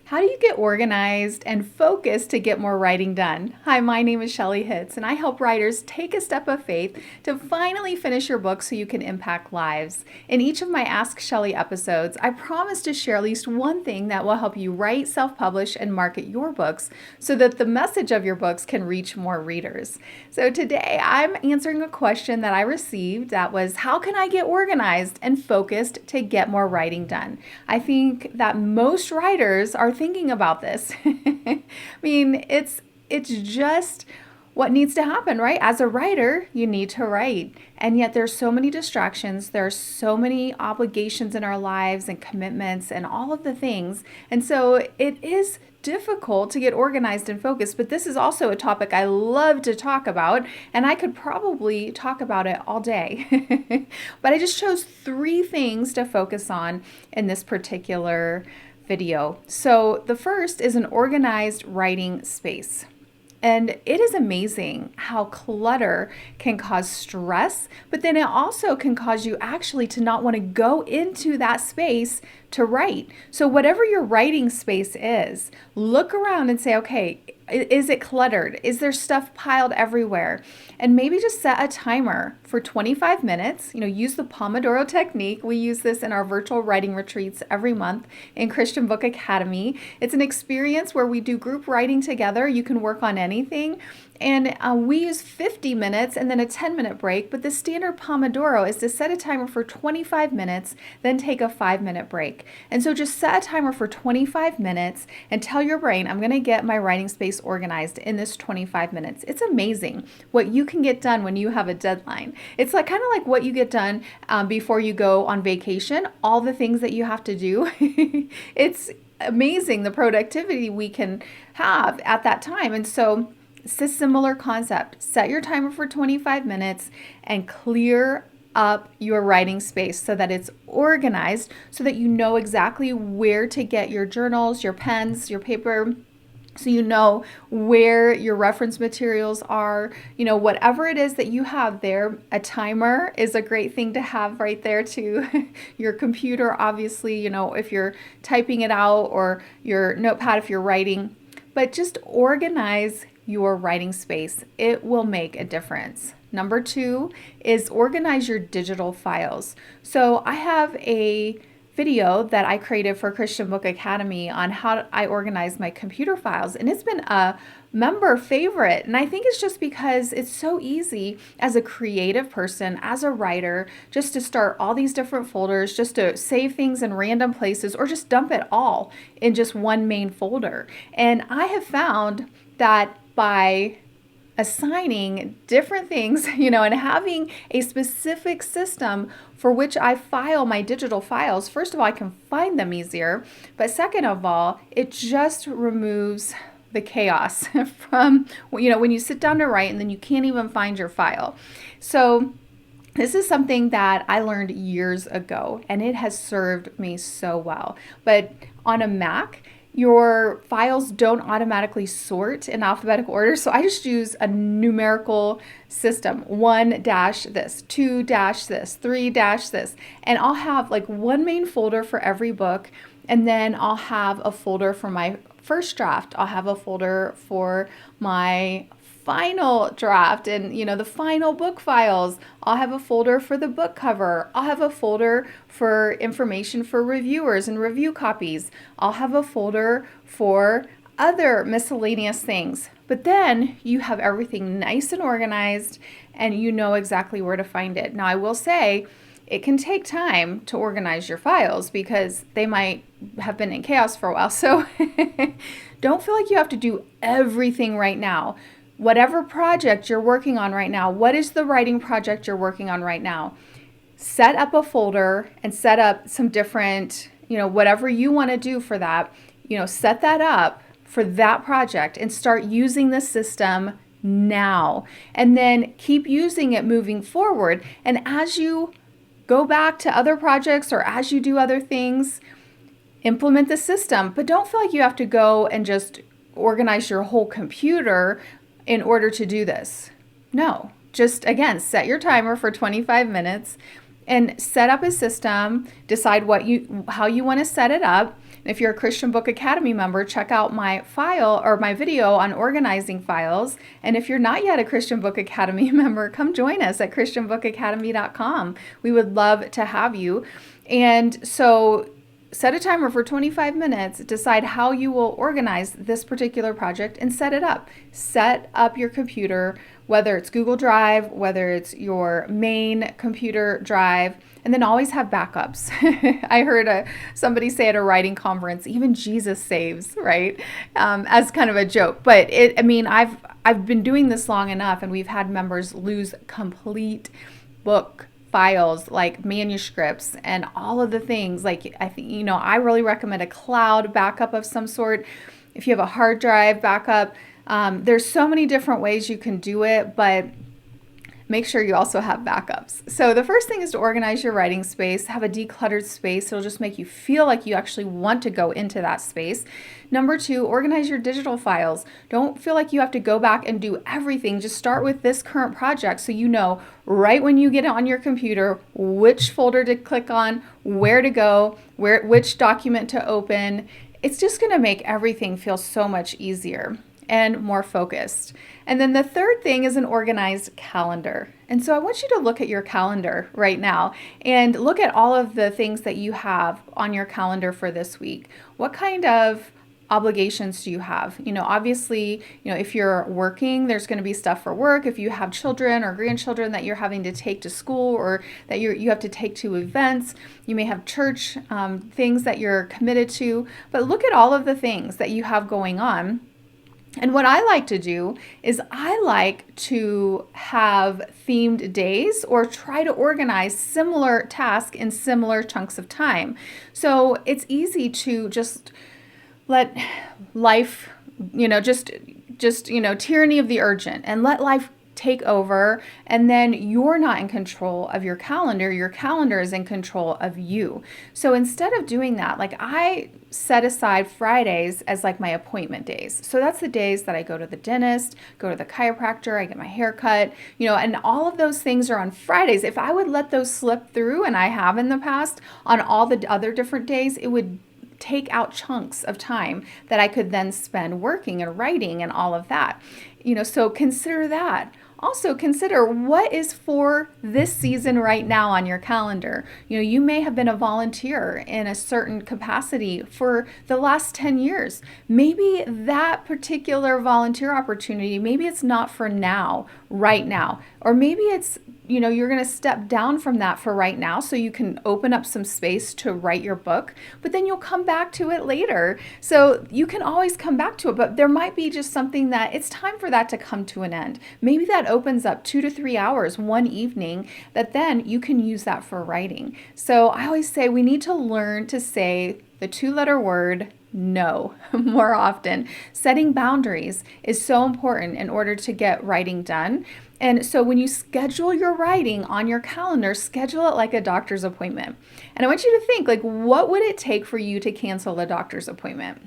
How do you get organized and focused to get more writing done? Hi, my name is Shelley Hitz, and I help writers take a step of faith to finally finish your book so you can impact lives. In each of my Ask Shelley episodes, I promise to share at least one thing that will help you write, self-publish, and market your books so that the message of your books can reach more readers. So today, I'm answering a question that I received that was, how can I get organized and focused to get more writing done? I think that most writers are thinking about this. I mean, it's just what needs to happen, right? As a writer, you need to write. And yet there's so many distractions, there's so many obligations in our lives and commitments and all of the things. And so it is difficult to get organized and focused, but this is also a topic I love to talk about, and I could probably talk about it all day. But I just chose 3 things to focus on in this particular video. So the first is an organized writing space. And it is amazing how clutter can cause stress, but then it also can cause you actually to not want to go into that space to write. So whatever your writing space is, look around and say, okay, is it cluttered? Is there stuff piled everywhere? And maybe just set a timer for 25 minutes. Use the Pomodoro Technique. We use this in our virtual writing retreats every month in Christian Book Academy. It's an experience where we do group writing together. You can work on anything. And we use 50 minutes and then a 10-minute break, but the standard Pomodoro is to set a timer for 25 minutes, then take a 5-minute break. And so just set a timer for 25 minutes and tell your brain, I'm going to get my writing space organized in this 25 minutes. It's amazing what you can get done when you have a deadline. It's like kind of like what you get done before you go on vacation, all the things that you have to do. It's amazing the productivity we can have at that time. And so it's a similar concept. Set your timer for 25 minutes and clear up your writing space so that it's organized, so that you know exactly where to get your journals, your pens, your paper, so you know where your reference materials are, whatever it is that you have there. A timer is a great thing to have right there to your computer, obviously, if you're typing it out, or your notepad if you're writing. But just organize your writing space. It will make a difference. Number 2 is organize your digital files. So I have a video that I created for Christian Book Academy on how I organize my computer files, and it's been a member favorite. And I think it's just because it's so easy as a creative person, as a writer, just to start all these different folders, just to save things in random places, or just dump it all in just one main folder. And I have found that by assigning different things, and having a specific system for which I file my digital files, first of all, I can find them easier, but second of all, it just removes the chaos from, when you sit down to write and then you can't even find your file. So this is something that I learned years ago, and it has served me so well. But on a Mac, your files don't automatically sort in alphabetical order, so I just use a numerical system. 1-this, 2-this, 3-this, and I'll have like one main folder for every book, and then I'll have a folder for my first draft. I'll have a folder for my final draft and the final book files. I'll have a folder for the book cover. I'll have a folder for information for reviewers and review copies. I'll have a folder for other miscellaneous things. But then you have everything nice and organized, and you know exactly where to find it. Now, I will say it can take time to organize your files because they might have been in chaos for a while. So don't feel like you have to do everything right now. Whatever project you're working on right now, what is the writing project you're working on right now? Set up a folder and set up some different, whatever you want to do for that, set that up for that project and start using the system now. And then keep using it moving forward. And as you go back to other projects or as you do other things, implement the system. But don't feel like you have to go and just organize your whole computer in order to do this. No, just again, set your timer for 25 minutes and set up a system, decide how you want to set it up. If you're a Christian Book Academy member, check out my file or my video on organizing files. And if you're not yet a Christian Book Academy member, come join us at christianbookacademy.com. We would love to have you. And so set a timer for 25 minutes, decide how you will organize this particular project, and set it up. Set up your computer, whether it's Google Drive, whether it's your main computer drive, and then always have backups. I heard somebody say at a writing conference, even Jesus saves, right? As kind of a joke. But I've been doing this long enough, and we've had members lose complete book files, like manuscripts and all of the things. Like, I really recommend a cloud backup of some sort. If you have a hard drive backup, there's so many different ways you can do it, but make sure you also have backups. So the first thing is to organize your writing space, have a decluttered space. It'll just make you feel like you actually want to go into that space. Number 2, organize your digital files. Don't feel like you have to go back and do everything. Just start with this current project so you know right when you get on your computer which folder to click on, where to go, which document to open. It's just going to make everything feel so much easier and more focused. And then the third thing is an organized calendar. And so I want you to look at your calendar right now and look at all of the things that you have on your calendar for this week. What kind of obligations do you have? Obviously, if you're working, there's going to be stuff for work. If you have children or grandchildren that you're having to take to school or that you have to take to events, you may have church things that you're committed to. But look at all of the things that you have going on. And what I like to do is I like to have themed days or try to organize similar tasks in similar chunks of time. So it's easy to just let life, tyranny of the urgent, and let life take over, and then you're not in control of your calendar. Your calendar is in control of you. So instead of doing that, like I set aside Fridays as like my appointment days. So that's the days that I go to the dentist, go to the chiropractor, I get my hair cut, and all of those things are on Fridays. If I would let those slip through, and I have in the past, on all the other different days, it would take out chunks of time that I could then spend working and writing and all of that. So consider that. Also consider what is for this season right now on your calendar. You may have been a volunteer in a certain capacity for the last 10 years. Maybe that particular volunteer opportunity, maybe it's not for now, right now. Or maybe it's, you're going to step down from that for right now so you can open up some space to write your book, but then you'll come back to it later. So you can always come back to it, but there might be just something that it's time for that to come to an end. Maybe that opens up 2 to 3 hours one evening that then you can use that for writing. So I always say we need to learn to say the 2-letter word no more often. Setting boundaries is so important in order to get writing done. And so when you schedule your writing on your calendar, schedule it like a doctor's appointment. And I want you to think, like, what would it take for you to cancel a doctor's appointment?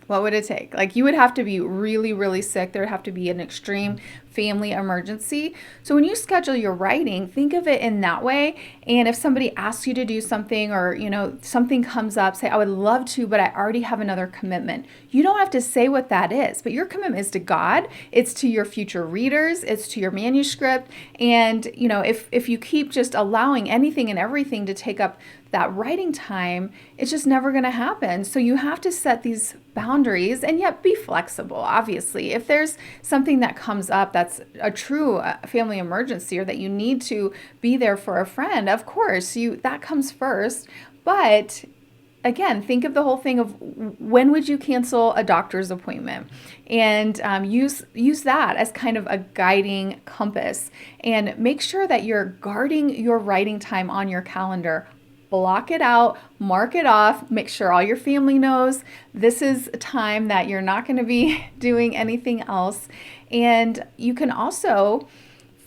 What would it take? Like, you would have to be really, really sick. There would have to be an extreme family emergency. So when you schedule your writing, think of it in that way. And if somebody asks you to do something or, something comes up, say, I would love to, but I already have another commitment. You don't have to say what that is, but your commitment is to God. It's to your future readers. It's to your manuscript. And, if you keep just allowing anything and everything to take up that writing time, it's just never going to happen. So you have to set these boundaries and yet be flexible. Obviously, if there's something that comes up that's a true family emergency or that you need to be there for a friend, of course, that comes first. But again, think of the whole thing of when would you cancel a doctor's appointment, and use that as kind of a guiding compass, and make sure that you're guarding your writing time on your calendar. Block it out, mark it off, make sure all your family knows this is a time that you're not going to be doing anything else. And you can also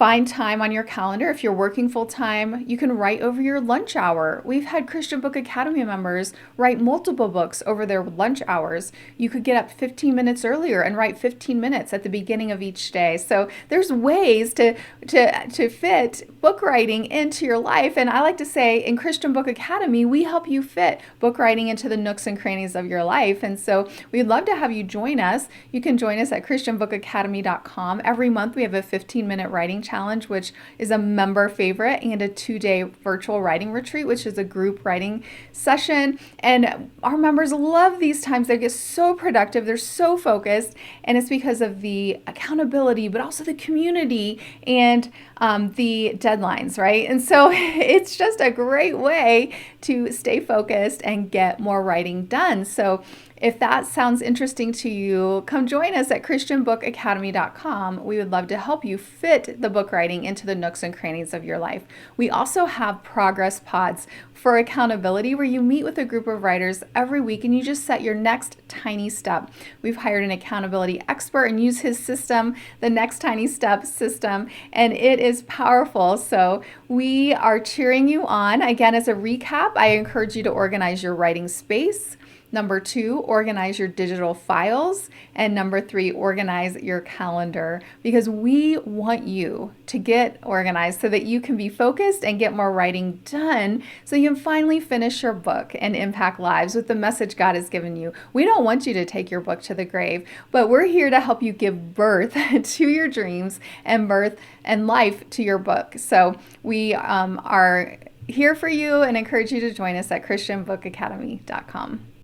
find time on your calendar. If you're working full time, you can write over your lunch hour. We've had Christian Book Academy members write multiple books over their lunch hours. You could get up 15 minutes earlier and write 15 minutes at the beginning of each day. So there's ways to fit book writing into your life. And I like to say in Christian Book Academy, we help you fit book writing into the nooks and crannies of your life. And so we'd love to have you join us. You can join us at christianbookacademy.com. Every month we have a 15-minute writing challenge, which is a member favorite, and a 2-day virtual writing retreat, which is a group writing session. And our members love these times. They get so productive. They're so focused. And it's because of the accountability, but also the community and the deadlines, right? And so it's just a great way to stay focused and get more writing done. So if that sounds interesting to you, come join us at christianbookacademy.com. We would love to help you fit the book writing into the nooks and crannies of your life. We also have progress pods for accountability, where you meet with a group of writers every week and you just set your next tiny step. We've hired an accountability expert and use his system, the Next Tiny Step system, and it is powerful. So we are cheering you on. Again, as a recap, I encourage you to organize your writing space. Number 2, organize your digital files. And number 3, organize your calendar, because we want you to get organized so that you can be focused and get more writing done so you can finally finish your book and impact lives with the message God has given you. We don't want you to take your book to the grave, but we're here to help you give birth to your dreams and birth and life to your book. So we are here for you and encourage you to join us at christianbookacademy.com.